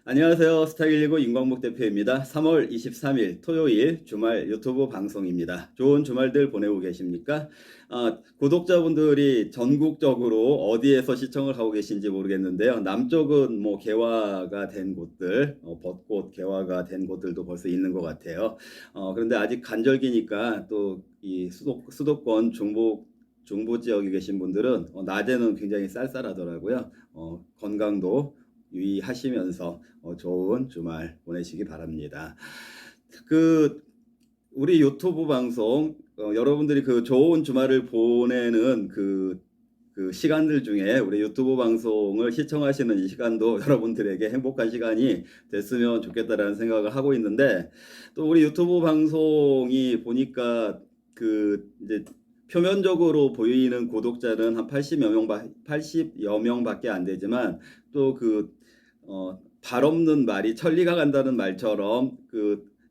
안녕하세요. 스타119 임광복 대표입니다. 3월 23일 토요일 주말 유튜브 방송입니다. 좋은 주말들 보내고 계십니까? 구독자분들이 전국적으로 어디에서 시청을 하고 계신지 모르겠는데요. 남쪽은 뭐 개화가 된 곳들, 벚꽃 개화가 된 곳들도 벌써 있는 것 같아요. 그런데 아직 간절기니까 또 이 수도권 중부 지역에 계신 분들은 낮에는 굉장히 쌀쌀하더라고요. 건강도 유의하시면서 좋은 주말 보내시기 바랍니다. 그 우리 유튜브 방송 여러분들이 그 좋은 주말을 보내는 그 시간들 중에 우리 유튜브 방송을 시청하시는 이 시간도 여러분들에게 행복한 시간이 됐으면 좋겠다라는 생각을 하고 있는데, 또 우리 유튜브 방송이 보니까 이제 표면적으로 보이는 구독자는 한 80여 명밖에 안 되지만, 또 발 없는 말이 천리가 간다는 말처럼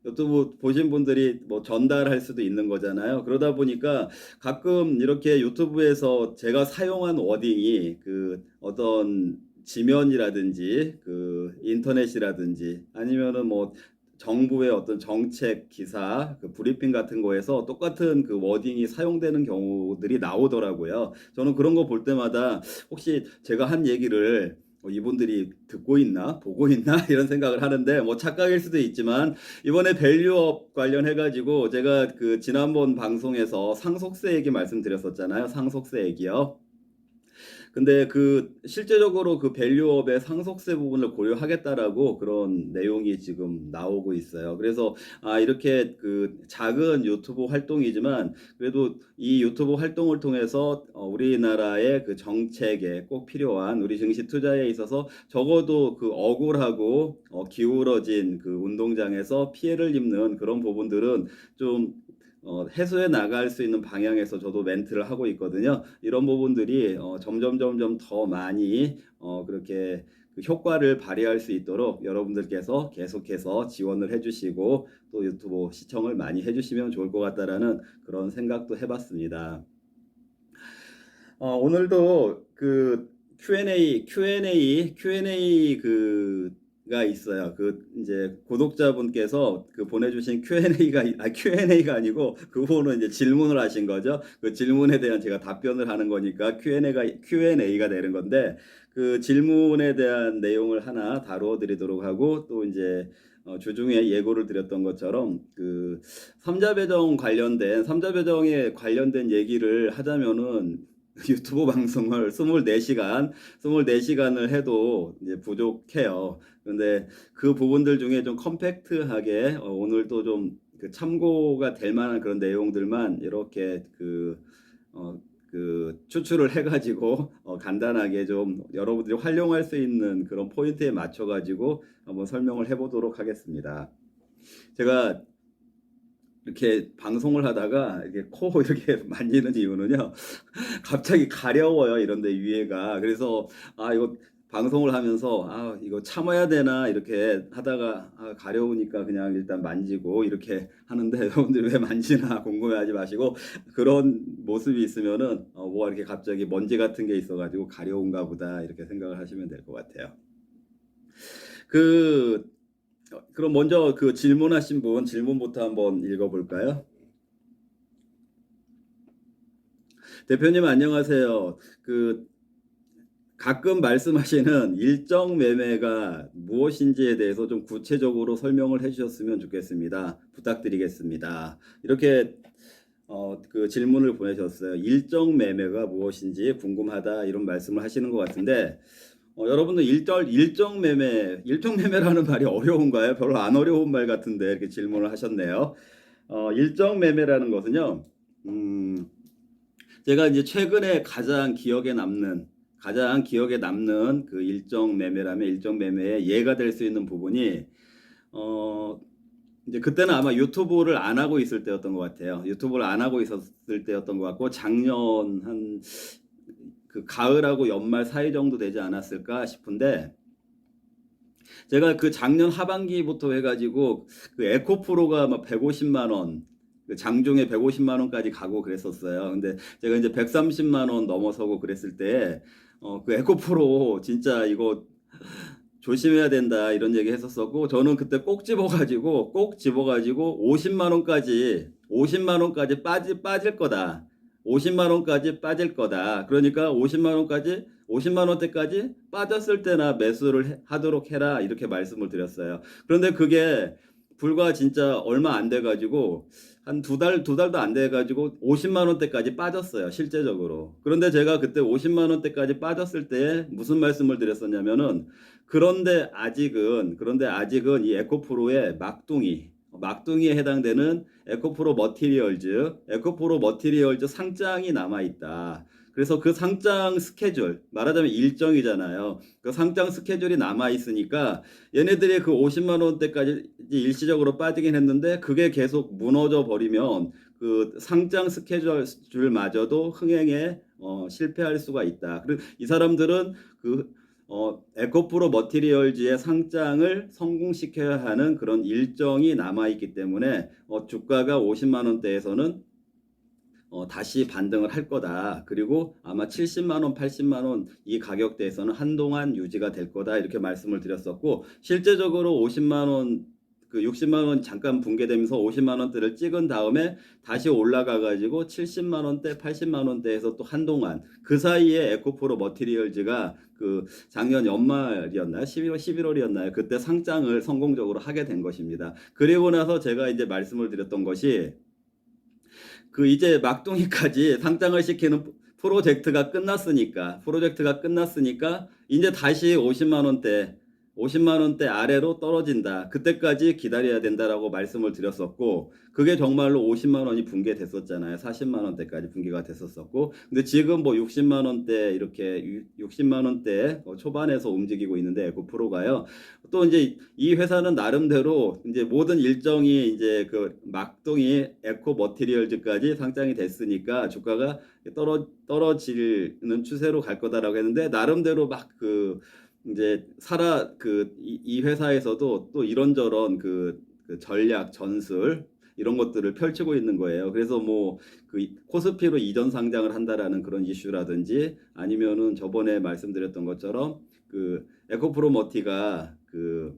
유튜브 보신 분들이 뭐 전달할 수도 있는 거잖아요. 그러다 보니까 가끔 이렇게 유튜브에서 제가 사용한 워딩이 어떤 지면이라든지 인터넷이라든지 아니면은 뭐 정부의 어떤 정책 기사 브리핑 같은 거에서 똑같은 워딩이 사용되는 경우들이 나오더라고요. 저는 그런 거 볼 때마다 혹시 제가 한 얘기를 이분들이 듣고 있나 보고 있나 이런 생각을 하는데, 뭐 착각일 수도 있지만, 이번에 밸류업 관련해 가지고 제가 지난번 방송에서 상속세 얘기 말씀드렸었잖아요. 상속세 얘기요. 근데 실제적으로 밸류업의 상속세 부분을 고려하겠다라고 그런 내용이 지금 나오고 있어요. 그래서 이렇게 작은 유튜브 활동이지만 그래도 이 유튜브 활동을 통해서 우리나라의 정책에 꼭 필요한 우리 증시 투자에 있어서 적어도 억울하고 기울어진 운동장에서 피해를 입는 그런 부분들은 좀 해소해 나갈 수 있는 방향에서 저도 멘트를 하고 있거든요. 이런 부분들이 점점 더 많이 그렇게 효과를 발휘할 수 있도록 여러분들께서 계속해서 지원을 해주시고 또 유튜브 시청을 많이 해주시면 좋을 것 같다라는 그런 생각도 해봤습니다. 오늘도 Q&A 가 있어요. 이제 구독자분께서 보내주신 Q&A가 아니고 그분은 이제 질문을 하신 거죠. 그 질문에 대한 제가 답변을 하는 거니까 Q&A가 되는 건데, 그 질문에 대한 내용을 하나 다루어 드리도록 하고, 또 이제 주중에 예고를 드렸던 것처럼 삼자배정에 관련된 얘기를 하자면은 유튜브 방송을 24시간을 해도 이제 부족해요. 그런데 그 부분들 중에 좀 컴팩트하게 오늘도 좀 참고가 될 만한 그런 내용들만 이렇게 추출을 해가지고 간단하게 좀 여러분들이 활용할 수 있는 그런 포인트에 맞춰가지고 한번 설명을 해보도록 하겠습니다. 제가 이렇게 방송을 하다가 이렇게 코 이렇게 만지는 이유는요. 갑자기 가려워요. 이런데 위에가. 그래서 이거 방송을 하면서 이거 참아야 되나 이렇게 하다가 가려우니까 그냥 일단 만지고 이렇게 하는데, 여러분들이 왜 만지나 궁금해하지 마시고, 그런 모습이 있으면은 뭐가 이렇게 갑자기 먼지 같은 게 있어가지고 가려운가 보다 이렇게 생각을 하시면 될 것 같아요. 그럼 먼저 질문하신 분 질문부터 한번 읽어볼까요? 대표님 안녕하세요. 가끔 말씀하시는 일정 매매가 무엇인지에 대해서 좀 구체적으로 설명을 해주셨으면 좋겠습니다. 부탁드리겠습니다. 이렇게 질문을 보내셨어요. 일정 매매가 무엇인지 궁금하다 이런 말씀을 하시는 것 같은데, 여러분들 일정 매매라는 말이 어려운가요? 별로 안 어려운 말 같은데 이렇게 질문을 하셨네요. 일정 매매라는 것은요, 제가 이제 최근에 가장 기억에 남는 일정 매매의 예가 될 수 있는 부분이, 이제 그때는 아마 유튜브를 안 하고 있을 때였던 것 같아요. 유튜브를 안 하고 있었을 때였던 것 같고, 작년 한 가을하고 연말 사이 정도 되지 않았을까 싶은데, 제가 작년 하반기부터 해가지고 에코프로가 막 150만 원, 장중에 150만 원까지 가고 그랬었어요. 근데 제가 이제 130만 원 넘어서고 그랬을 때 에코프로 진짜 이거 조심해야 된다 이런 얘기 했었었고 저는 그때 꼭 집어가지고 50만 원까지 50만 원까지 빠질 거다. 50만 원까지 빠질 거다. 그러니까 50만 원대까지 빠졌을 때나 하도록 해라 이렇게 말씀을 드렸어요. 그런데 그게 불과 진짜 얼마 안 돼가지고 한 두 달도 안 돼가지고 50만 원대까지 빠졌어요, 실제적으로. 그런데 제가 그때 50만 원대까지 빠졌을 때 무슨 말씀을 드렸었냐면은 그런데 아직은 이 에코프로의 막둥이에 해당되는 에코프로 머티리얼즈 상장이 남아 있다. 그래서 그 상장 스케줄, 말하자면 일정이잖아요. 그 상장 스케줄이 남아 있으니까 얘네들이 그 50만 원대까지 일시적으로 빠지긴 했는데 그게 계속 무너져 버리면 그 상장 스케줄마저도 흥행에 실패할 수가 있다. 그리고 이 사람들은 에코프로 머티리얼즈의 상장을 성공시켜야 하는 그런 일정이 남아있기 때문에 주가가 50만 원대에서는 다시 반등을 할 거다. 그리고 아마 70만 원, 80만 원 이 가격대에서는 한동안 유지가 될 거다. 이렇게 말씀을 드렸었고 실제적으로 50만 원, 그 60만 원 잠깐 붕괴되면서 50만 원대를 찍은 다음에 다시 올라가 가지고 70만 원대, 80만 원대에서 또 한동안 그 사이에 에코프로 머티리얼즈가 그 작년 연말이었나요? 11월이었나요? 그때 상장을 성공적으로 하게 된 것입니다. 그리고 나서 제가 이제 말씀을 드렸던 것이 그 이제 막둥이까지 상장을 시키는 프로젝트가 끝났으니까 이제 다시 50만 원대 아래로 떨어진다. 그때까지 기다려야 된다라고 말씀을 드렸었고 그게 정말로 50만 원이 붕괴됐었잖아요. 40만 원대까지 붕괴가 됐었었고 근데 지금 뭐 60만 원대 이렇게 60만 원대 초반에서 움직이고 있는데 에코프로가요. 또 이제 이 회사는 나름대로 이제 모든 일정이 이제 그 막둥이 에코 머티리얼즈까지 상장이 됐으니까 주가가 떨어지는 추세로 갈 거다라고 했는데 나름대로 막 이제 이 회사에서도 또 이런저런 그 전략 전술 이런 것들을 펼치고 있는 거예요. 그래서 뭐 그 코스피로 이전 상장을 한다라는 그런 이슈라든지 아니면은 저번에 말씀드렸던 것처럼 그 에코프로머티가 그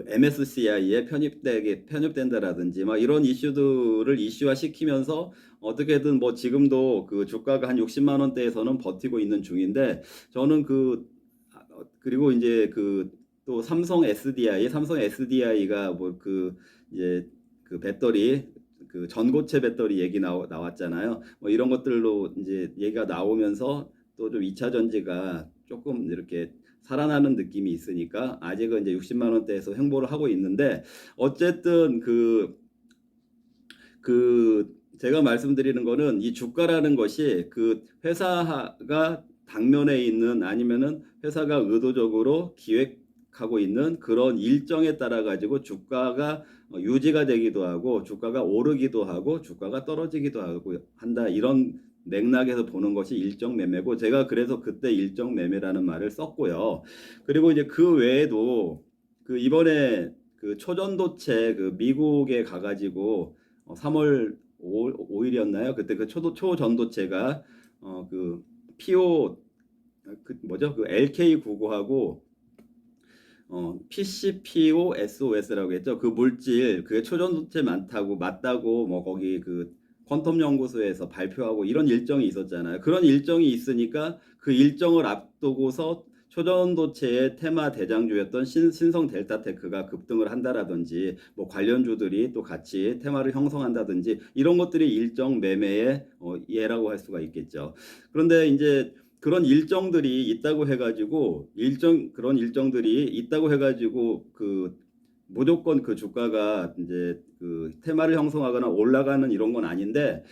MSCI에 편입된다라든지 막 이런 이슈들을 이슈화 시키면서 어떻게든 뭐 지금도 그 주가가 한 60만 원대에서는 버티고 있는 중인데 저는 그리고 이제 또 삼성 SDI가 뭐 이제 그 배터리 그 전고체 배터리 얘기 나왔잖아요. 뭐 이런 것들로 이제 얘기가 나오면서 또 좀 2차 전지가 조금 이렇게 살아나는 느낌이 있으니까 아직은 이제 60만 원대에서 횡보를 하고 있는데 어쨌든 제가 말씀드리는 거는 이 주가라는 것이 그 회사가 당면에 있는 아니면은 회사가 의도적으로 기획하고 있는 그런 일정에 따라 가지고 주가가 유지가 되기도 하고 주가가 오르기도 하고 주가가 떨어지기도 하고 한다 이런 맥락에서 보는 것이 일정 매매고 제가 그래서 그때 일정 매매라는 말을 썼고요. 그리고 이제 그 외에도 이번에 초전도체 미국에 가가지고 3월 5일이었나요? 그때 초전도체가 PO 뭐죠? LK99하고 PCPOSOS라고 했죠. 그 물질 그게 초전도체 맞다고 뭐 거기 퀀텀 연구소에서 발표하고 이런 일정이 있었잖아요. 그런 일정이 있으니까 그 일정을 앞두고서 초전도체의 테마 대장주였던 신성 델타테크가 급등을 한다라든지 뭐 관련주들이 또 같이 테마를 형성한다든지 이런 것들이 일정 매매의 예라고 할 수가 있겠죠. 그런데 이제 그런 일정들이 있다고 해가지고 무조건 그 주가가 이제 테마를 형성하거나 올라가는 이런 건 아닌데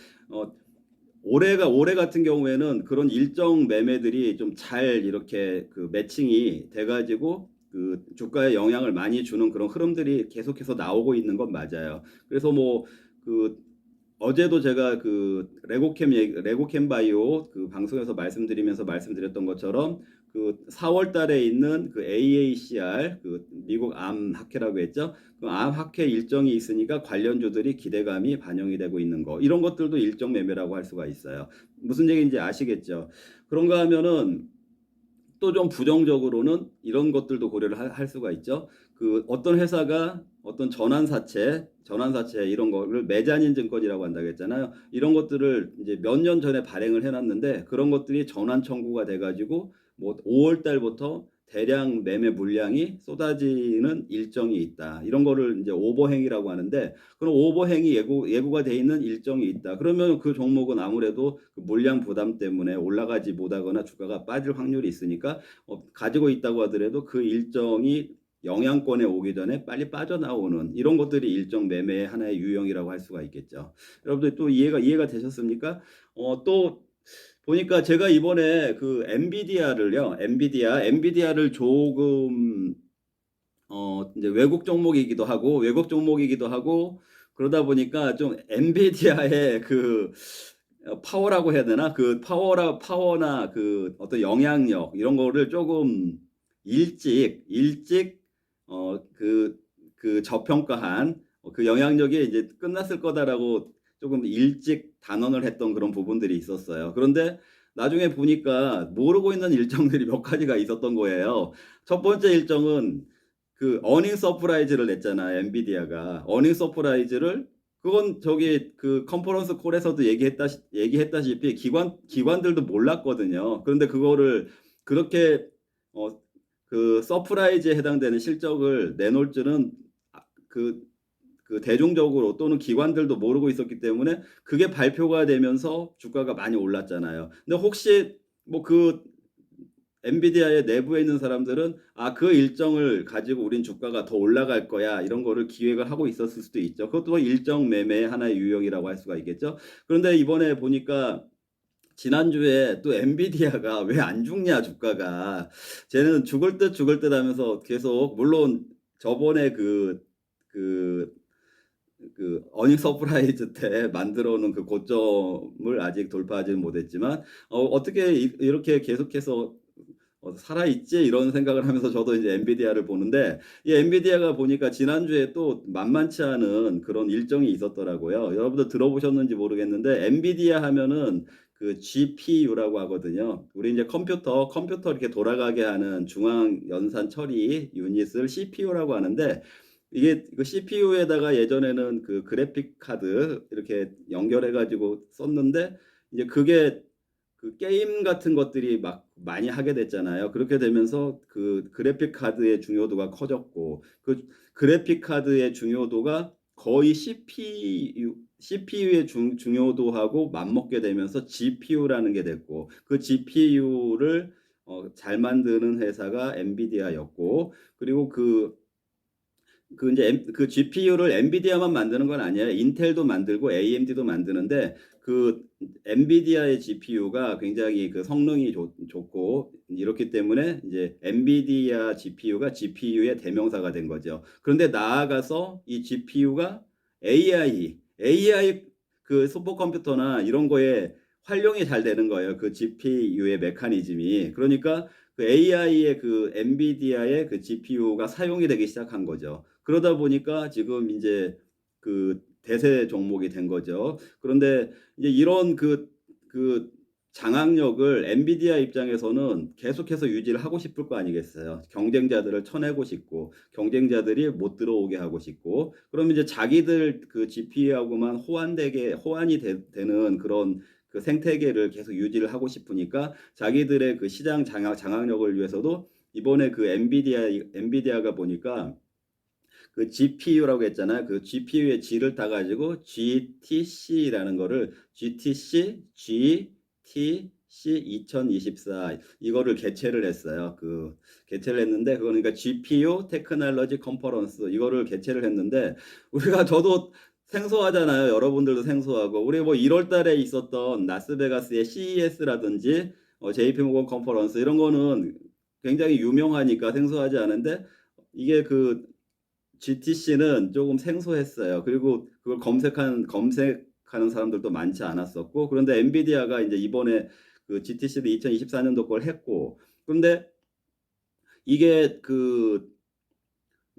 올해 같은 경우에는 그런 일정 매매들이 좀 잘 이렇게 매칭이 돼가지고 주가에 영향을 많이 주는 그런 흐름들이 계속해서 나오고 있는 건 맞아요. 그래서 뭐 어제도 제가 레고캠 바이오 방송에서 말씀드렸던 것처럼 4월 달에 있는 AACR 미국 암 학회라고 했죠. 암 학회 일정이 있으니까 관련주들이 기대감이 반영이 되고 있는 거 이런 것들도 일정 매매라고 할 수가 있어요. 무슨 얘기인지 아시겠죠? 그런가 하면은 또 좀 부정적으로는 이런 것들도 고려를 할 수가 있죠. 그 어떤 회사가 어떤 전환사채 이런 거를 메자닌 증권이라고 한다고 했잖아요. 이런 것들을 이제 몇 년 전에 발행을 해 놨는데 그런 것들이 전환 청구가 돼 가지고 뭐 5월 달부터 대량 매매 물량이 쏟아지는 일정이 있다. 이런 거를 이제 오버행위라고 하는데, 그런 오버행위 예고가 돼 있는 일정이 있다. 그러면 그 종목은 아무래도 그 물량 부담 때문에 올라가지 못하거나 주가가 빠질 확률이 있으니까 가지고 있다고 하더라도 그 일정이 영향권에 오기 전에 빨리 빠져나오는 이런 것들이 일정 매매의 하나의 유형이라고 할 수가 있겠죠. 여러분들 또 이해가 되셨습니까? 또 보니까 제가 이번에 그 엔비디아를 조금 이제 외국 종목이기도 하고 그러다 보니까 좀 엔비디아의 그 파워라고 해야 되나? 그 파워나 그 어떤 영향력 이런 거를 조금 일찍 그 저평가한 그 영향력이 이제 끝났을 거다라고 조금 일찍 단언을 했던 그런 부분들이 있었어요. 그런데 나중에 보니까 모르고 있는 일정들이 몇 가지가 있었던 거예요. 첫 번째 일정은 그 어닝 서프라이즈를 냈잖아요. 엔비디아가 어닝 서프라이즈를, 그건 저기 그 컨퍼런스 콜에서도 얘기했다시피 기관들도 몰랐거든요. 그런데 그거를 그렇게 어, 그 서프라이즈에 해당되는 실적을 내놓을 줄은 그 대중적으로 또는 기관들도 모르고 있었기 때문에 그게 발표가 되면서 주가가 많이 올랐잖아요. 근데 혹시 뭐 그 엔비디아의 내부에 있는 사람들은 그 일정을 가지고 우린 주가가 더 올라갈 거야 이런 거를 기획을 하고 있었을 수도 있죠. 그것도 일정 매매의 하나의 유형이라고 할 수가 있겠죠. 그런데 이번에 보니까 지난주에 또 엔비디아가 왜 안 죽냐 주가가, 쟤는 죽을 듯 하면서 계속, 물론 저번에 그 어닝 서프라이즈 때 만들어 놓은 그 고점을 아직 돌파하지는 못했지만 어떻게 이렇게 계속해서 살아있지 이런 생각을 하면서 저도 이제 엔비디아를 보는데, 이 엔비디아가 보니까 지난주에 또 만만치 않은 그런 일정이 있었더라고요. 여러분들 들어보셨는지 모르겠는데 엔비디아 하면은 그 GPU라고 하거든요. 우리 이제 컴퓨터 이렇게 돌아가게 하는 중앙 연산 처리 유닛을 CPU라고 하는데, 이게 그 CPU에다가 예전에는 그 그래픽 카드 이렇게 연결해 가지고 썼는데, 이제 그게 그 게임 같은 것들이 막 많이 하게 됐잖아요. 그렇게 되면서 그 그래픽 카드의 중요도가 커졌고, 그 그래픽 카드의 중요도가 거의 CPU의 중요도하고 맞먹게 되면서 GPU라는 게 됐고, 그 GPU를 잘 만드는 회사가 엔비디아였고, 그리고 그 GPU를 엔비디아만 만드는 건 아니에요. 인텔도 만들고 AMD도 만드는데, 그 엔비디아의 GPU가 굉장히 그 성능이 좋고 이렇기 때문에 이제 엔비디아 GPU가 GPU의 대명사가 된 거죠. 그런데 나아가서 이 GPU가 AI 그 슈퍼컴퓨터나 이런 거에 활용이 잘 되는 거예요. 그 GPU의 메커니즘이. 그러니까 그 AI의 그 엔비디아의 그 GPU가 사용이 되기 시작한 거죠. 그러다 보니까 지금 이제 그 대세 종목이 된 거죠. 그런데 이제 이런 그 장악력을 엔비디아 입장에서는 계속해서 유지를 하고 싶을 거 아니겠어요. 경쟁자들을 쳐내고 싶고 경쟁자들이 못 들어오게 하고 싶고, 그러면 이제 자기들 그 GPU하고만 호환이 되는 그런 그 생태계를 계속 유지를 하고 싶으니까 자기들의 그 시장 장악력을 위해서도 이번에 그 엔비디아가 보니까 그 GPU라고 했잖아요. 그 GPU의 G를 따가지고 GTC라는 거를 GTC 2024 이거를 개최를 했어요. 개최를 했는데, 그거니까 GPU 테크놀로지 컨퍼런스 이거를 개최를 했는데, 저도 생소하잖아요. 여러분들도 생소하고, 우리 뭐 1월 달에 있었던 라스베가스의 CES라든지 JP모건 컨퍼런스 이런 거는 굉장히 유명하니까 생소하지 않은데, 이게 그 GTC는 조금 생소했어요. 그리고 그걸 검색하는 사람들도 많지 않았었고, 그런데 엔비디아가 이제 이번에 그 GTC도 2024년도 걸 했고, 그런데 이게 그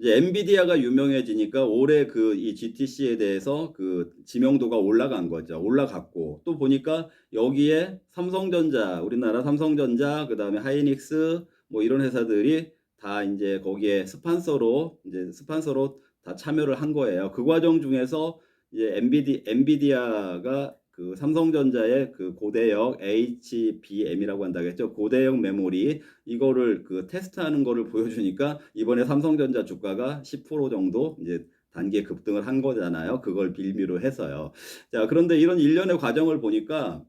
이제 엔비디아가 유명해지니까 올해 그 이 GTC에 대해서 그 지명도가 올라간 거죠. 올라갔고 또 보니까 여기에 삼성전자, 우리나라 삼성전자, 그다음에 하이닉스 뭐 이런 회사들이 다 인제 거기에 스폰서로 다 참여를 한 거예요. 그 과정 중에서 이제 엔비디아가 그 삼성전자의 그 고대역 HBM이라고 한다 그랬죠. 고대역 메모리 이거를 그 테스트하는 거를 보여주니까 이번에 삼성전자 주가가 10% 정도 이제 단기 급등을 한 거잖아요. 그걸 빌미로 해서요. 자, 그런데 이런 일련의 과정을 보니까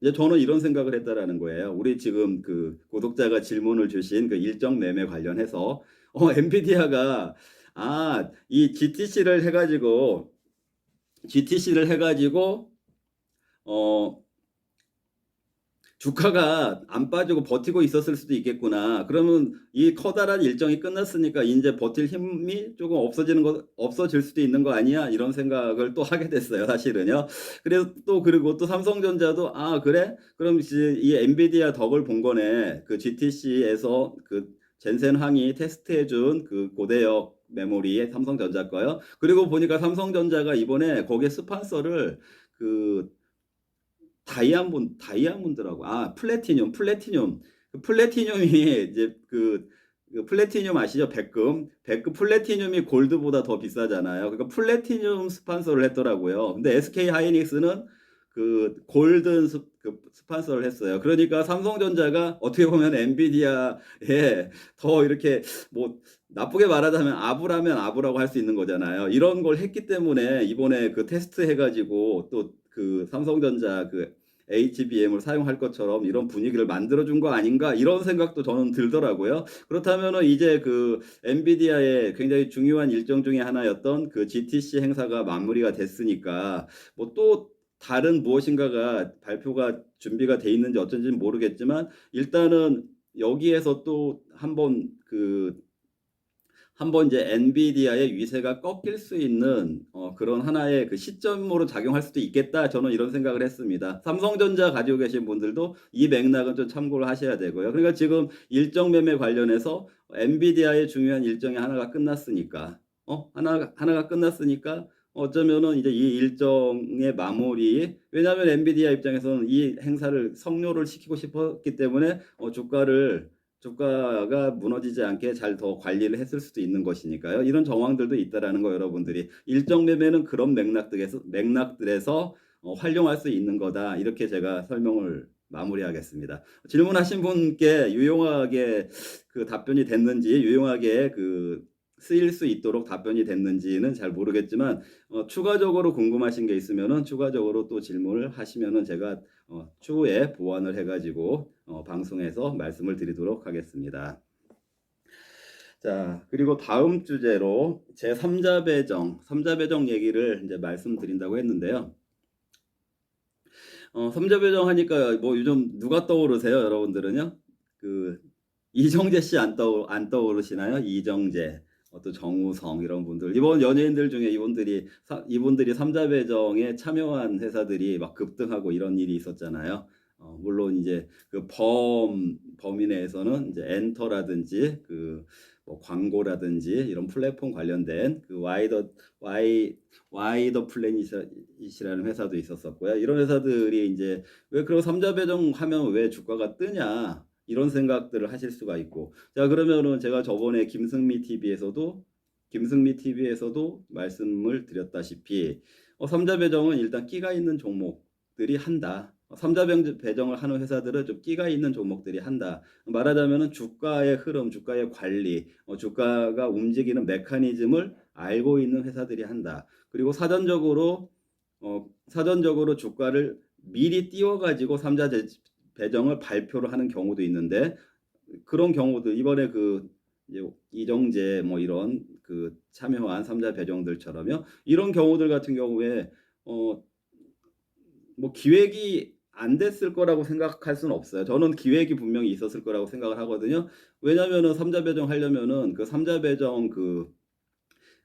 이제 저는 이런 생각을 했다라는 거예요. 우리 지금 그 구독자가 질문을 주신 그 일정 매매 관련해서 엔비디아가 이 GTC를 해가지고 어 주가가 안 빠지고 버티고 있었을 수도 있겠구나. 그러면 이 커다란 일정이 끝났으니까 이제 버틸 힘이 조금 없어질 수도 있는 거 아니야? 이런 생각을 또 하게 됐어요, 사실은요. 그래서 또 그리고 또 삼성전자도 그래? 그럼 이제 이 엔비디아 덕을 본 거네. 그 GTC에서 그 젠센 황이 테스트해준 그 고대역 메모리 삼성전자 거요. 그리고 보니까 삼성전자가 이번에 거기에 스폰서를 그 다이아몬드라고. 플래티늄. 그 플래티늄이 이제 그 플래티늄 아시죠? 백금 플래티늄이 골드보다 더 비싸잖아요. 그러니까 플래티늄 스폰서를 했더라고요. 근데 SK 하이닉스는 그 그 스폰서를 했어요. 그러니까 삼성전자가 어떻게 보면 엔비디아에 더 이렇게 뭐 나쁘게 말하자면 아부라면 아부라고 할 수 있는 거잖아요. 이런 걸 했기 때문에 이번에 그 테스트 해가지고 또 그 삼성전자 그 HBM을 사용할 것처럼 이런 분위기를 만들어준 거 아닌가 이런 생각도 저는 들더라고요. 그렇다면은 이제 그 엔비디아의 굉장히 중요한 일정 중에 하나였던 그 GTC 행사가 마무리가 됐으니까 뭐 또 다른 무엇인가가 발표가 준비가 돼 있는지 어쩐지는 모르겠지만 일단은 여기에서 또 한번 이제 엔비디아의 위세가 꺾일 수 있는 그런 하나의 그 시점으로 작용할 수도 있겠다. 저는 이런 생각을 했습니다. 삼성전자 가지고 계신 분들도 이 맥락은 좀 참고를 하셔야 되고요. 그러니까 지금 일정 매매 관련해서 엔비디아의 중요한 일정이 하나가 끝났으니까 하나가 끝났으니까 어쩌면은 이제 이 일정의 마무리 왜냐하면 엔비디아 입장에서는 이 행사를 성료를 시키고 싶었기 때문에 주가가 무너지지 않게 잘 더 관리를 했을 수도 있는 것이니까요. 이런 정황들도 있다라는 거 여러분들이 일정 매매는 그런 맥락들에서 활용할 수 있는 거다. 이렇게 제가 설명을 마무리하겠습니다. 질문하신 분께 유용하게 그 답변이 됐는지 유용하게 그 쓰일 수 있도록 답변이 됐는지는 잘 모르겠지만 추가적으로 궁금하신 게 있으면은 추가적으로 또 질문을 하시면은 제가 추후에 보완을 해가지고 방송에서 말씀을 드리도록 하겠습니다. 자, 그리고 다음 주제로 제3자 배정 얘기를 이제 말씀드린다고 했는데요. 3자 배정 하니까 뭐 요즘 누가 떠오르세요, 여러분들은요? 그 이정재 씨 안 떠오르시나요? 이정재, 또 정우성 이런 분들. 이번 연예인들 중에 이분들이 3자 배정에 참여한 회사들이 막 급등하고 이런 일이 있었잖아요. 물론 이제 그 범위 내에서는 이제 엔터라든지 뭐 광고라든지 이런 플랫폼 관련된 그 와이더 플래닛이라는 회사도 있었었고요. 이런 회사들이 이제 왜 그런 3자 배정하면 왜 주가가 뜨냐 이런 생각들을 하실 수가 있고 자 그러면은 제가 저번에 김승미 TV에서도 말씀을 드렸다시피 3자 배정은 일단 끼가 있는 종목들이 한다. 3자 배정을 하는 회사들은 좀 끼가 있는 종목들이 한다. 말하자면은 주가의 흐름, 주가의 관리, 주가가 움직이는 메커니즘을 알고 있는 회사들이 한다. 그리고 사전적으로 주가를 미리 띄워가지고 3자 배정을 발표를 하는 경우도 있는데 그런 경우도 이번에 이제 이정재 뭐 이런 그 참여한 3자 배정들처럼요. 이런 경우들 같은 경우에 뭐 기획이 안 됐을 거라고 생각할 수는 없어요. 저는 기획이 분명히 있었을 거라고 생각을 하거든요. 왜냐면은 3자 배정 하려면은 그 3자 배정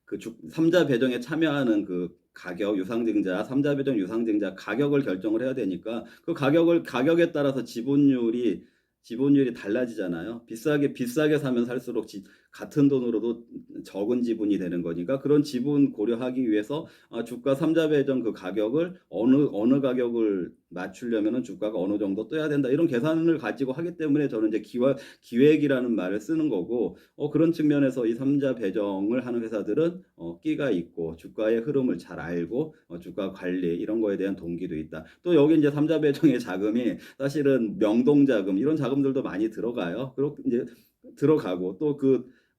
3자 배정에 참여하는 그 가격 유상증자 3자 배정 유상증자 가격을 결정을 해야 되니까 그 가격에 따라서 지분율이 달라지잖아요. 비싸게 사면 살수록 같은 돈으로도 적은 지분이 되는 거니까 그런 지분 고려하기 위해서 주가 삼자 배정 그 가격을 어느 가격을 맞추려면은 주가가 어느 정도 떠야 된다. 이런 계산을 가지고 하기 때문에 저는 이제 기획이라는 말을 쓰는 거고 그런 측면에서 이 삼자 배정을 하는 회사들은 끼가 있고 주가의 흐름을 잘 알고 주가 관리 이런 거에 대한 동기도 있다. 또 여기 이제 삼자 배정의 자금이 사실은 명동 자금 이런 자금들도 많이 들어가요. 그리고 이제 들어가고 또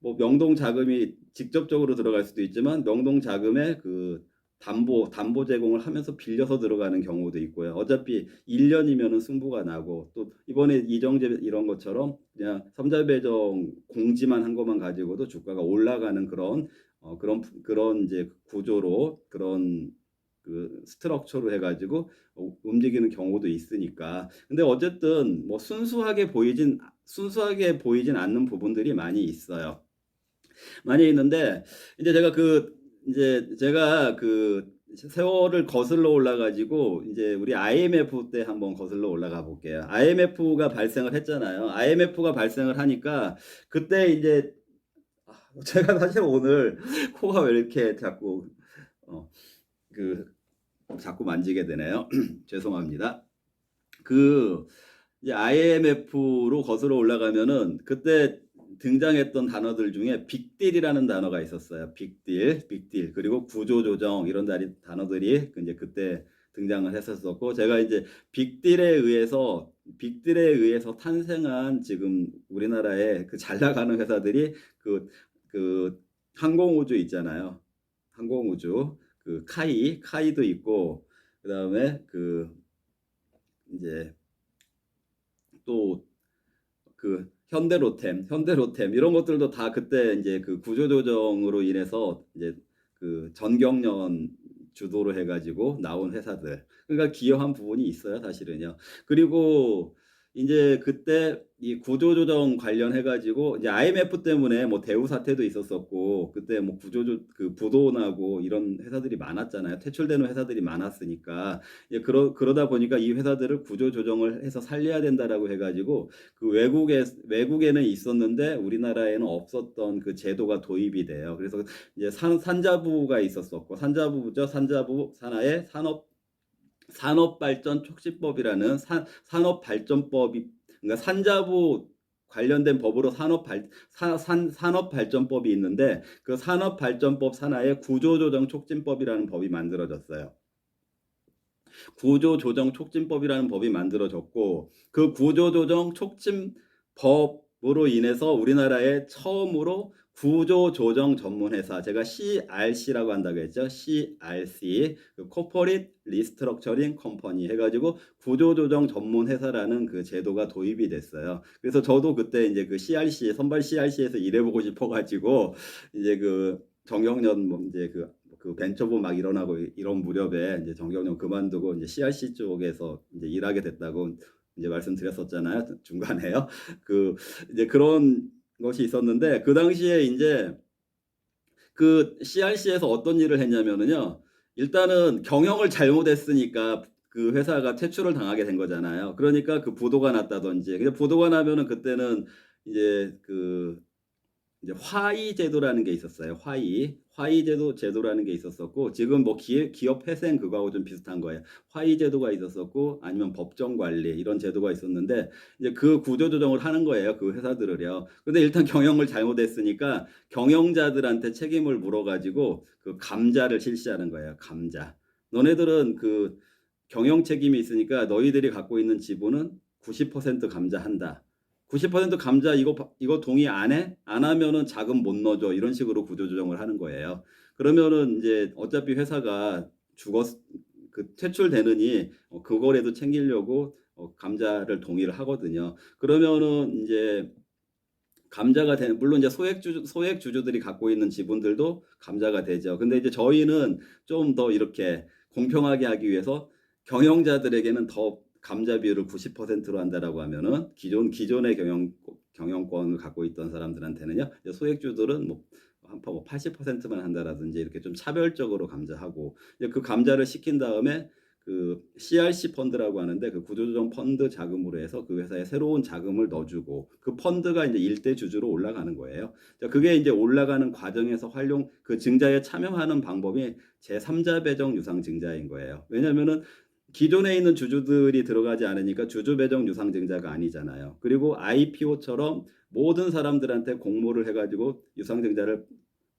뭐 명동 자금이 직접적으로 들어갈 수도 있지만 명동 자금에 그 담보 제공을 하면서 빌려서 들어가는 경우도 있고요. 어차피 1년이면은 승부가 나고 또 이번에 이정재 이런 것처럼 그냥 삼자 배정 공지만 한 것만 가지고도 주가가 올라가는 그런 이제 구조로 그런 그 스트럭처로 해가지고 움직이는 경우도 있으니까. 근데 어쨌든 뭐 순수하게 보이진 않는 부분들이 많이 있어요. 많이 있는데 이제 제가 그 세월을 거슬러 올라 가지고 이제 우리 IMF 때 한번 거슬러 올라가 볼게요. IMF가 발생을 했잖아요. IMF가 발생을 하니까 그때 이제 제가 사실 오늘 코가 왜 이렇게 어, 그 자꾸 만지게 되네요. 죄송합니다. 그 이제 IMF로 거슬러 올라가면은 그때 등장했던 단어들 중에 빅딜이라는 단어가 있었어요. 빅딜 그리고 구조조정 이런 단어들이 이제 그때 등장을 했었었고 제가 이제 빅딜에 의해서 탄생한 지금 우리나라의 그 잘 나가는 회사들이 그 항공우주 있잖아요. 항공우주 그 카이도 있고 그다음에 그 이제 또 그 현대로템 이런 것들도 다 그때 이제 그 구조조정으로 인해서 이제 그 전경련 주도로 해가지고 나온 회사들. 그러니까 기여한 부분이 있어요, 사실은요. 그리고 이제 그때 이 구조조정 관련해가지고 이제 IMF 때문에 뭐 대우 사태도 있었었고 그때 뭐 그 부도나고 이런 회사들이 많았잖아요. 퇴출되는 회사들이 많았으니까 그러다 보니까 이 회사들을 구조조정을 해서 살려야 된다라고 해가지고 그 외국에는 있었는데 우리나라에는 없었던 그 제도가 도입이 돼요. 그래서 이제 산자부가 있었었고 산자부 산하에 산업발전촉진법이라는 산업발전법이 그러니까 산자부 관련된 법으로 산업발전법이 있는데 그 산업발전법 산하에 구조조정촉진법이라는 법이 만들어졌어요. 구조조정촉진법이라는 법이 만들어졌고 그 구조조정촉진법으로 인해서 우리나라에 처음으로 구조조정 전문회사 제가 CRC라고 한다고 했죠. CRC 그 코퍼릿 리스트럭처링 컴퍼니 해가지고 구조조정 전문회사라는 그 제도가 도입이 됐어요. 그래서 저도 그때 이제 그 선발 CRC에서 일해보고 싶어가지고 이제 그 정경련 뭐 이제 그 벤처부 막 일어나고 이런 무렵에 이제 정경련 그만두고 이제 CRC 쪽에서 이제 일하게 됐다고 이제 말씀드렸었잖아요. 중간에요. 이제 그런 것이 있었는데 그 당시에 이제 그 CRC에서 어떤 일을 했냐면은요. 일단은 경영을 잘못했으니까 그 회사가 퇴출을 당하게 된 거잖아요. 그러니까 그 부도가 났다든지. 근데 부도가 나면은 그때는 이제 이제 화의 제도라는 게 있었어요. 화의 제도라는 게 있었었고 지금 뭐 기업 회생 그거하고 좀 비슷한 거예요. 화의 제도가 있었었고 아니면 법정 관리 이런 제도가 있었는데 이제 그 구조 조정을 하는 거예요. 그 회사들을요. 근데 일단 경영을 잘못했으니까 경영자들한테 책임을 물어가지고 그 감자를 실시하는 거예요. 감자. 너네들은 그 경영 책임이 있으니까 너희들이 갖고 있는 지분은 90% 감자한다. 90% 감자 이거 동의 안 해? 안 하면은 자금 못 넣어줘. 이런 식으로 구조조정을 하는 거예요. 그러면은 이제 어차피 회사가 퇴출되느니 그거라도 챙기려고 감자를 동의를 하거든요. 그러면은 이제 물론 이제 소액 주주들이 갖고 있는 지분들도 감자가 되죠. 근데 이제 저희는 좀 더 이렇게 공평하게 하기 위해서 경영자들에게는 더 감자 비율을 90%로 한다라고 하면은 기존의 경영권을 갖고 있던 사람들한테는요. 소액주들은 뭐 80%만 한다라든지 이렇게 좀 차별적으로 감자하고 그 감자를 시킨 다음에 그 CRC 펀드라고 하는데 그 구조조정 펀드 자금으로 해서 그 회사에 새로운 자금을 넣어 주고 그 펀드가 이제 일대 주주로 올라가는 거예요. 자, 그게 이제 올라가는 과정에서 활용 그 증자에 참여하는 방법이 제3자 배정 유상 증자인 거예요. 왜냐면은 기존에 있는 주주들이 들어가지 않으니까 주주 배정 유상 증자가 아니잖아요. 그리고 IPO처럼 모든 사람들한테 공모를 해 가지고 유상 증자를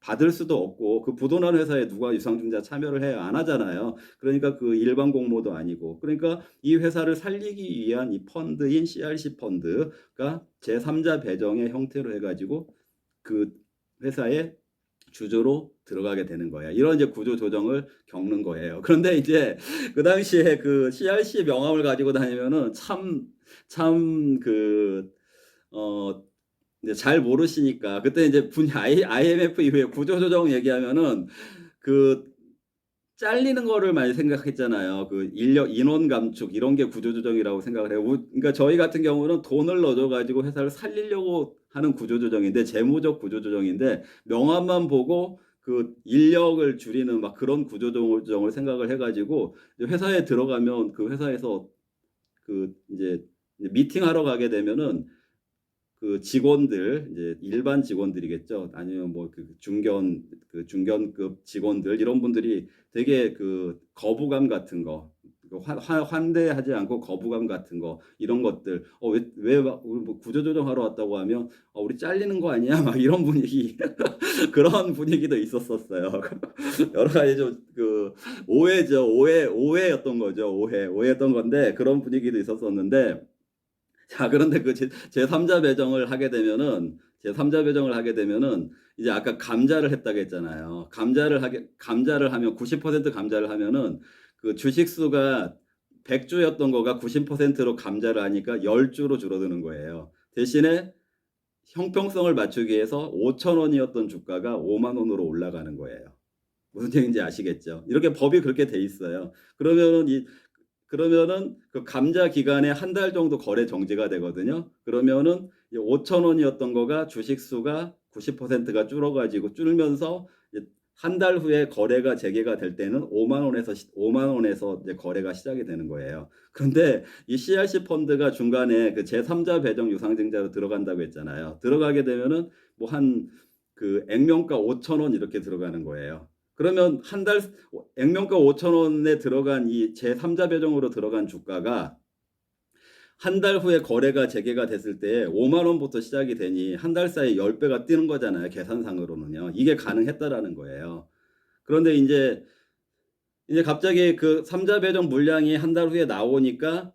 받을 수도 없고 그 부도난 회사에 누가 유상증자 참여를 해야 안 하잖아요. 그러니까 그 일반 공모도 아니고 그러니까 이 회사를 살리기 위한 이 펀드인 CRC 펀드가 제3자 배정의 형태로 해가지고 그 회사에 주주로 들어가게 되는 거예요. 이런 이제 구조 조정을 겪는 거예요. 그런데 이제 그 당시에 그 CRC 명함을 가지고 다니면은 참참그 이제 잘 모르시니까 그때 이제 IMF 이후에 구조조정 얘기하면은 그 잘리는 거를 많이 생각했잖아요. 그 인원 감축 이런 게 구조조정이라고 생각을 해요. 그러니까 저희 같은 경우는 돈을 넣어줘 가지고 회사를 살리려고 하는 구조조정인데 재무적 구조조정인데 명함만 보고 그 인력을 줄이는 막 그런 구조조정을 생각을 해가지고 회사에 들어가면 그 회사에서 그 이제 미팅하러 가게 되면은 그 직원들 이제 일반 직원들이겠죠. 아니면 뭐 그 중견급 직원들 이런 분들이 되게 그 거부감 같은 거, 환대하지 않고 거부감 같은 거 이런 것들. 왜 우리 뭐 구조조정하러 왔다고 하면 우리 잘리는 거 아니야? 막 이런 분위기 그런 분위기도 있었었어요. 여러 가지 좀 그 오해죠. 오해였던 거죠. 오해였던 건데 그런 분위기도 있었었는데. 자, 그런데 그 제3자 배정을 하게 되면은 이제 아까 감자를 했다고 했잖아요. 감자를 하면 90% 감자를 하면은 그 주식 수가 100주였던 거가 90%로 감자를 하니까 10주로 줄어드는 거예요. 대신에 형평성을 맞추기 위해서 5천 원이었던 주가가 5만 원으로 올라가는 거예요. 무슨 얘기인지 아시겠죠? 이렇게 법이 그렇게 돼 있어요. 그러면은 그 감자 기간에 한 달 정도 거래 정지가 되거든요. 그러면은 5천 원이었던 거가 주식 수가 90%가 줄면서 한 달 후에 거래가 재개가 될 때는 5만 원에서 이제 거래가 시작이 되는 거예요. 그런데 이 CRC 펀드가 중간에 그 제3자 배정 유상증자로 들어간다고 했잖아요. 들어가게 되면은 뭐 한 그 액면가 5천 원 이렇게 들어가는 거예요. 그러면 한 달 액면가 5천 원에 들어간 이 제3자 배정으로 들어간 주가가 한 달 후에 거래가 재개가 됐을 때 5만 원부터 시작이 되니 한 달 사이에 10배가 뛰는 거잖아요. 계산상으로는요. 이게 가능했다라는 거예요. 그런데 이제 갑자기 그 삼자 배정 물량이 한 달 후에 나오니까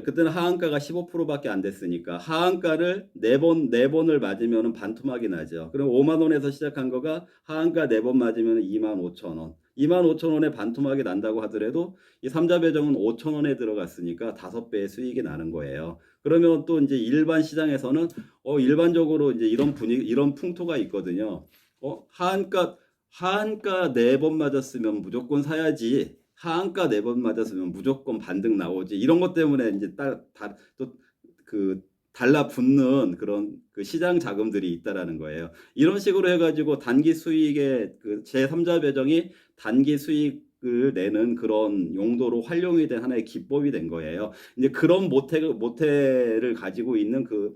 그때는 하한가가 15%밖에 안 됐으니까 하한가를 네 번을 맞으면 반토막이 나죠. 그럼 5만 원에서 시작한 거가 하한가 4번 맞으면 2만 5천 원. 2만 5천 원에 반토막이 난다고 하더라도 이 삼자 배정은 5천 원에 들어갔으니까 5배의 수익이 나는 거예요. 그러면 또 이제 일반 시장에서는 일반적으로 이제 이런 풍토가 있거든요. 하한가 4번 맞았으면 무조건 사야지. 하한가 4번 맞았으면 무조건 반등 나오지. 이런 것 때문에 이제 또그 달라붙는 그런 그 시장 자금들이 있다라는 거예요. 이런 식으로 해가지고 단기 수익의 그 제3자 배정이 단기 수익을 내는 그런 용도로 활용이 된 하나의 기법이 된 거예요. 이제 그런 모태를 가지고 있는 그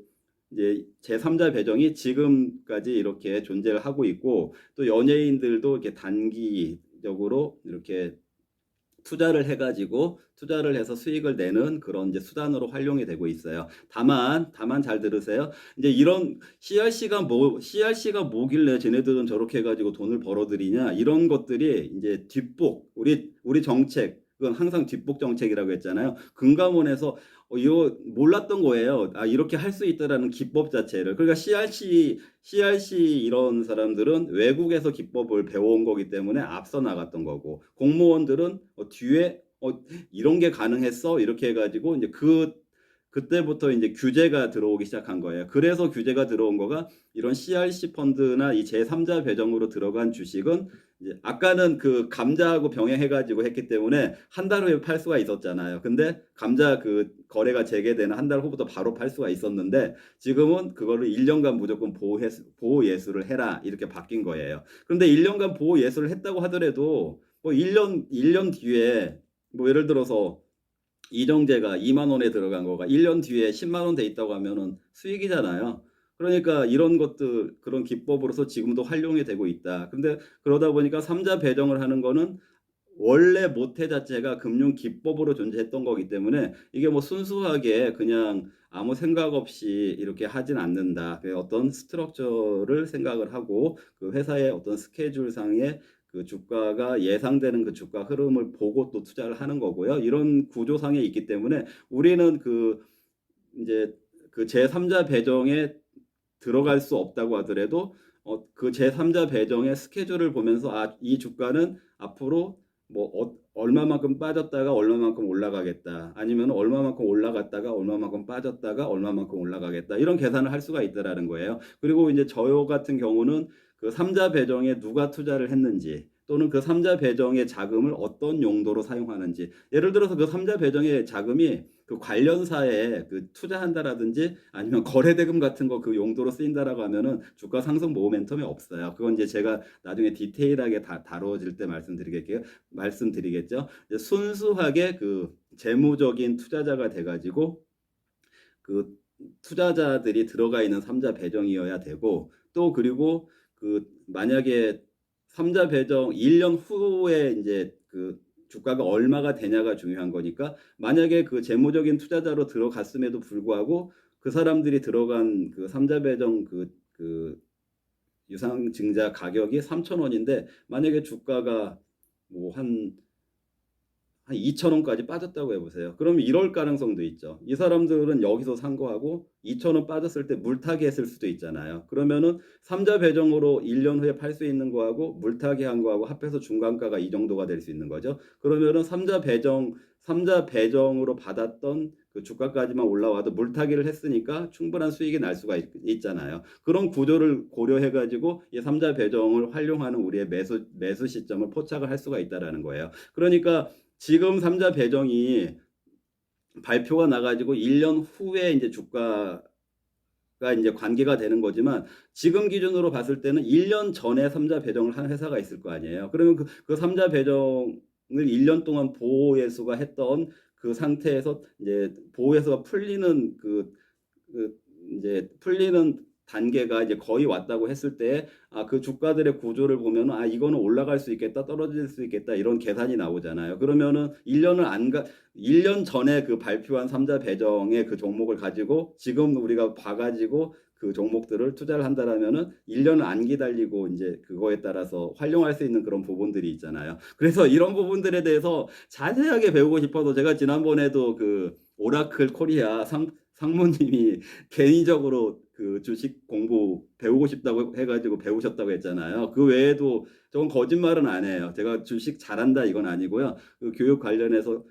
이제 제3자 배정이 지금까지 이렇게 존재를 하고 있고 또 연예인들도 이렇게 단기적으로 이렇게 투자를 해서 수익을 내는 그런 이제 수단으로 활용이 되고 있어요. 다만 잘 들으세요. 이제 이런 CRC가 뭐길래 쟤네들은 저렇게 해가지고 돈을 벌어들이냐 이런 것들이 이제 우리 정책 그건 항상 뒷북 정책이라고 했잖아요. 금감원에서 이거 몰랐던 거예요. 이렇게 할 수 있다라는 기법 자체를. 그러니까 CRC 이런 사람들은 외국에서 기법을 배워온 거기 때문에 앞서 나갔던 거고 공무원들은 뒤에 이런 게 가능했어 이렇게 해가지고 이제 그때부터 이제 규제가 들어오기 시작한 거예요. 그래서 규제가 들어온 거가 이런 CRC 펀드나 이 제3자 배정으로 들어간 주식은 이제 아까는 그 감자하고 병행해가지고 했기 때문에 한 달 후에 팔 수가 있었잖아요. 근데 감자 그 거래가 재개되는 한 달 후부터 바로 팔 수가 있었는데 지금은 그거를 1년간 무조건 보호 예수를 해라 이렇게 바뀐 거예요. 그런데 1년간 보호 예수를 했다고 하더라도 뭐 1년 뒤에 뭐 예를 들어서 이정재가 2만 원에 들어간 거가 1년 뒤에 10만 원 돼 있다고 하면은 수익이잖아요. 그러니까 이런 것들 그런 기법으로서 지금도 활용이 되고 있다. 근데 그러다 보니까 삼자 배정을 하는 거는 원래 모태 자체가 금융 기법으로 존재했던 거기 때문에 이게 뭐 순수하게 그냥 아무 생각 없이 이렇게 하진 않는다. 그 어떤 스트럭처를 생각을 하고 그 회사의 어떤 스케줄상의 그 주가가 예상되는 그 주가 흐름을 보고 또 투자를 하는 거고요. 이런 구조상에 있기 때문에 우리는 그 이제 그 제3자 배정에 들어갈 수 없다고 하더라도 그 제3자 배정의 스케줄을 보면서 아, 이 주가는 앞으로 뭐 얼마만큼 빠졌다가 얼마만큼 올라가겠다. 아니면 얼마만큼 올라갔다가 얼마만큼 빠졌다가 얼마만큼 올라가겠다. 이런 계산을 할 수가 있다라는 거예요. 그리고 이제 저요 같은 경우는 그 3자 배정에 누가 투자를 했는지 또는 그 3자 배정의 자금을 어떤 용도로 사용하는지 예를 들어서 그 3자 배정의 자금이 그 관련사에 그 투자한다라든지 아니면 거래대금 같은 거 그 용도로 쓰인다라고 하면은 주가 상승 모멘텀이 없어요. 그건 이제 제가 나중에 디테일하게 다뤄질 때 말씀드리겠죠. 이제 순수하게 그 재무적인 투자자가 돼가지고 그 투자자들이 들어가 있는 3자 배정이어야 되고 또 그리고 그 만약에 3자 배정 1년 후에 이제 그 주가가 얼마가 되냐가 중요한 거니까 만약에 그 재무적인 투자자로 들어갔음에도 불구하고 그 사람들이 들어간 그 3자 배정 그 유상증자 가격이 3,000원인데 만약에 주가가 뭐한 2천 원까지 빠졌다고 해보세요. 그럼 이럴 가능성도 있죠. 이 사람들은 여기서 산 거하고 2천 원 빠졌을 때 물타기 했을 수도 있잖아요. 그러면은 3자 배정으로 1년 후에 팔 수 있는 거하고 물타기 한 거하고 합해서 중간가가 이 정도가 될 수 있는 거죠. 그러면은 3자 배정으로 받았던 그 주가까지만 올라와도 물타기를 했으니까 충분한 수익이 날 수가 있잖아요. 그런 구조를 고려해 가지고 이 3자 배정을 활용하는 우리의 매수 시점을 포착을 할 수가 있다라는 거예요. 그러니까 지금 3자 배정이 발표가 나가지고 1년 후에 이제 주가가 이제 관계가 되는 거지만 지금 기준으로 봤을 때는 1년 전에 3자 배정을 한 회사가 있을 거 아니에요. 그러면 그 3자 배정을 1년 동안 보호예수가 했던 그 상태에서 이제 보호예수가 풀리는 그 이제 풀리는 단계가 이제 거의 왔다고 했을 때, 아, 그 주가들의 구조를 보면, 아, 이거는 올라갈 수 있겠다, 떨어질 수 있겠다, 이런 계산이 나오잖아요. 그러면은 1년 전에 그 발표한 3자 배정의 그 종목을 가지고 지금 우리가 봐가지고 그 종목들을 투자를 한다라면은 1년을 안 기다리고 이제 그거에 따라서 활용할 수 있는 그런 부분들이 있잖아요. 그래서 이런 부분들에 대해서 자세하게 배우고 싶어서 제가 지난번에도 그 오라클 코리아 상무님이 개인적으로 그 주식 공부 배우고 싶다고 해가지고 배우셨다고 했잖아요. 그 외에도 저건 거짓말은 안 해요. 제가 주식 잘한다 이건 아니고요. 그 교육 관련해서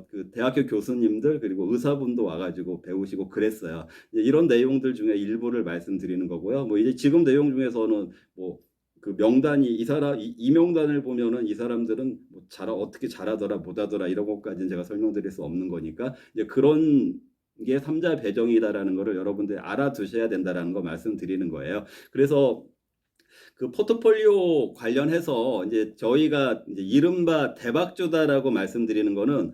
그 대학교 교수님들 그리고 의사분도 와가지고 배우시고 그랬어요. 이런 내용들 중에 일부를 말씀드리는 거고요. 뭐 이제 지금 내용 중에서는 뭐 그 명단이 이 명단을 보면은 이 사람들은 뭐 어떻게 잘하더라 못하더라 이런 것까지는 제가 설명드릴 수 없는 거니까 이제 그런 이게 3자 배정이다라는 거를 여러분들이 알아두셔야 된다라는 거 말씀드리는 거예요. 그래서 그 포트폴리오 관련해서 이제 저희가 이제 이른바 대박주다라고 말씀드리는 거는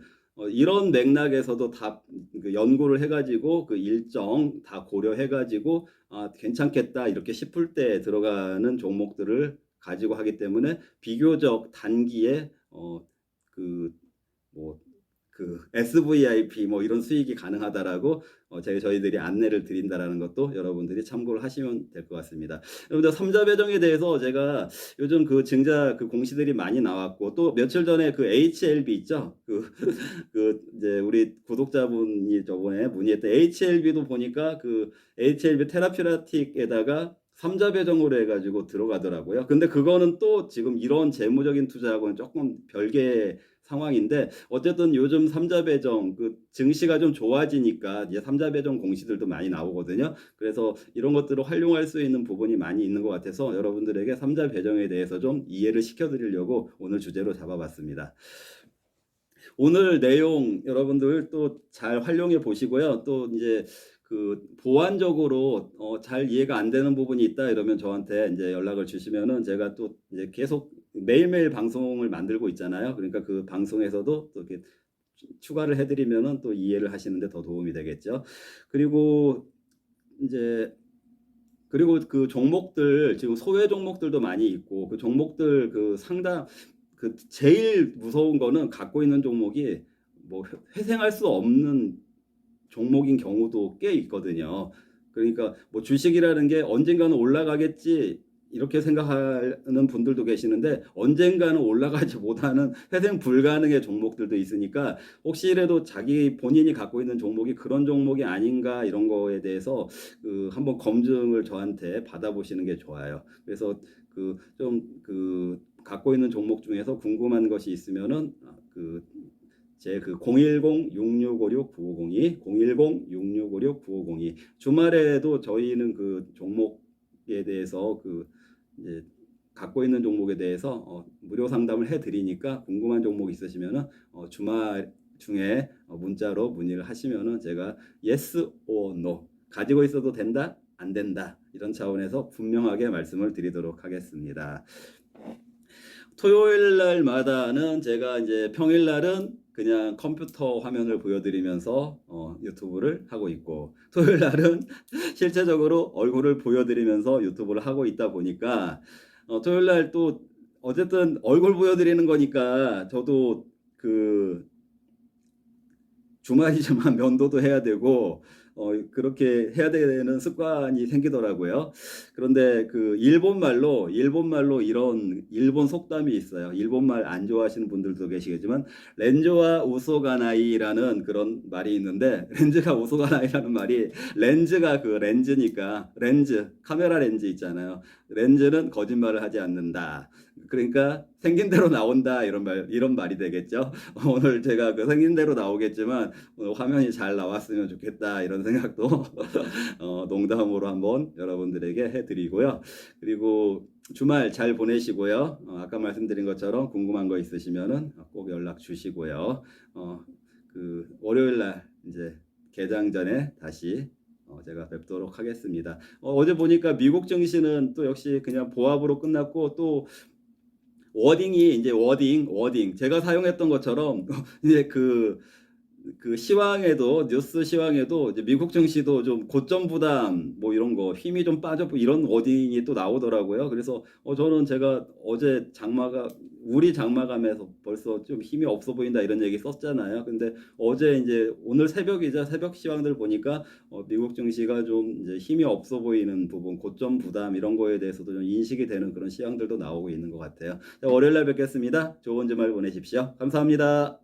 이런 맥락에서도 다그 연구를 해가지고 그 일정 다 고려해가지고 아, 괜찮겠다 이렇게 싶을 때 들어가는 종목들을 가지고 하기 때문에 비교적 단기에 그뭐 그 SVIP 뭐 이런 수익이 가능하다라고 저희들이 안내를 드린다라는 것도 여러분들이 참고를 하시면 될 것 같습니다. 여러분들 3자 배정에 대해서 제가 요즘 그 증자 그 공시들이 많이 나왔고 또 며칠 전에 그 HLB 있죠? 그 이제 우리 구독자분이 저번에 문의했던 HLB도 보니까 그 HLB 테라퓨라틱에다가 3자 배정으로 해가지고 들어가더라고요. 근데 그거는 또 지금 이런 재무적인 투자하고는 조금 별개 상황인데 어쨌든 요즘 3자 배정 그 증시가 좀 좋아지니까 이제 3자 배정 공시들도 많이 나오거든요. 그래서 이런 것들을 활용할 수 있는 부분이 많이 있는 것 같아서 여러분들에게 3자 배정에 대해서 좀 이해를 시켜드리려고 오늘 주제로 잡아봤습니다. 오늘 내용 여러분들 또 잘 활용해 보시고요. 또 이제 그 보완적으로 잘 이해가 안 되는 부분이 있다 이러면 저한테 이제 연락을 주시면은 제가 또 이제 계속 매일매일 방송을 만들고 있잖아요. 그러니까 그 방송에서도 또 이렇게 추가를 해 드리면은 또 이해를 하시는 데 더 도움이 되겠죠. 그리고 인제 그리고 그 종목들 지금 소외 종목들도 많이 있고 그 종목들 그 상당 그 제일 무서운 거는 갖고 있는 종목이 뭐 회생할 수 없는 종목인 경우도 꽤 있거든요. 그러니까 뭐 주식이라는 게 '언젠가는 올라가겠지.' 이렇게 생각하는 분들도 계시는데 언젠가는 올라가지 못하는 회생 불가능의 종목들도 있으니까 혹시라도 자기 본인이 갖고 있는 종목이 '그런 종목이 아닌가.' 이런 거에 대해서 한번 검증을 저한테 받아 보시는 게 좋아요. 그래서 갖고 있는 종목 중에서 궁금한 것이 있으면은 제 010-6656-9502, 010-6656-9502 주말에도 저희는 그 종목에 대해서 이제 갖고 있는 종목에 대해서 무료 상담을 해 드리니까 궁금한 종목 있으시면은 주말 중에 문자로 문의를 하시면은 제가 yes or no 가지고 있어도 된다, 안 된다 이런 차원에서 분명하게 말씀을 드리도록 하겠습니다. 토요일 날마다는 제가 이제 평일 날은 그냥 컴퓨터 화면을 보여드리면서 유튜브를 하고 있고 토요일 날은 실제적으로 얼굴을 보여드리면서 유튜브를 하고 있다 보니까 토요일 날 또 어쨌든 얼굴 보여드리는 거니까 저도 그 주말이지만 면도도 해야 되고 그렇게 해야 되는 습관이 생기더라고요. 그런데 일본말로 이런 일본 속담이 있어요. 일본말 안 좋아하시는 분들도 계시겠지만 렌즈와 우소가나이라는 그런 말이 있는데 렌즈가 우소가나이라는 말이 렌즈가 그 렌즈니까 렌즈, 카메라 렌즈 있잖아요. 렌즈는 거짓말을 하지 않는다. 그러니까 생긴 대로 나온다 이런 말이 되겠죠. 오늘 제가 생긴 대로 나오겠지만 화면이 잘 나왔으면 좋겠다 이런 생각도 농담으로 한번 여러분들에게 해 드리고요. 그리고 주말 잘 보내시고요. 아까 말씀드린 것처럼 궁금한 거 있으시면은 꼭 연락 주시고요. 월요일 날 이제 개장 전에 다시 제가 뵙도록 하겠습니다. 어제 보니까 미국 증시는 또 역시 그냥 보합으로 끝났고 또 워딩이 이제 워딩 제가 사용했던 것처럼 이제 시황에도 뉴스 시황에도 이제 미국 증시도 좀 고점 부담 뭐 이런 거 힘이 좀 빠져 이런 워딩이 또 나오더라고요. 그래서 저는 제가 어제 우리 장마감에서 벌써 좀 힘이 없어 보인다 이런 얘기 썼잖아요. 근데 어제 이제 오늘 새벽이자 새벽 시황들 보니까 미국 증시가 좀 이제 힘이 없어 보이는 부분, 고점 부담 이런 거에 대해서도 좀 인식이 되는 그런 시황들도 나오고 있는 것 같아요. 자, 월요일 날 뵙겠습니다. 좋은 주말 보내십시오. 감사합니다.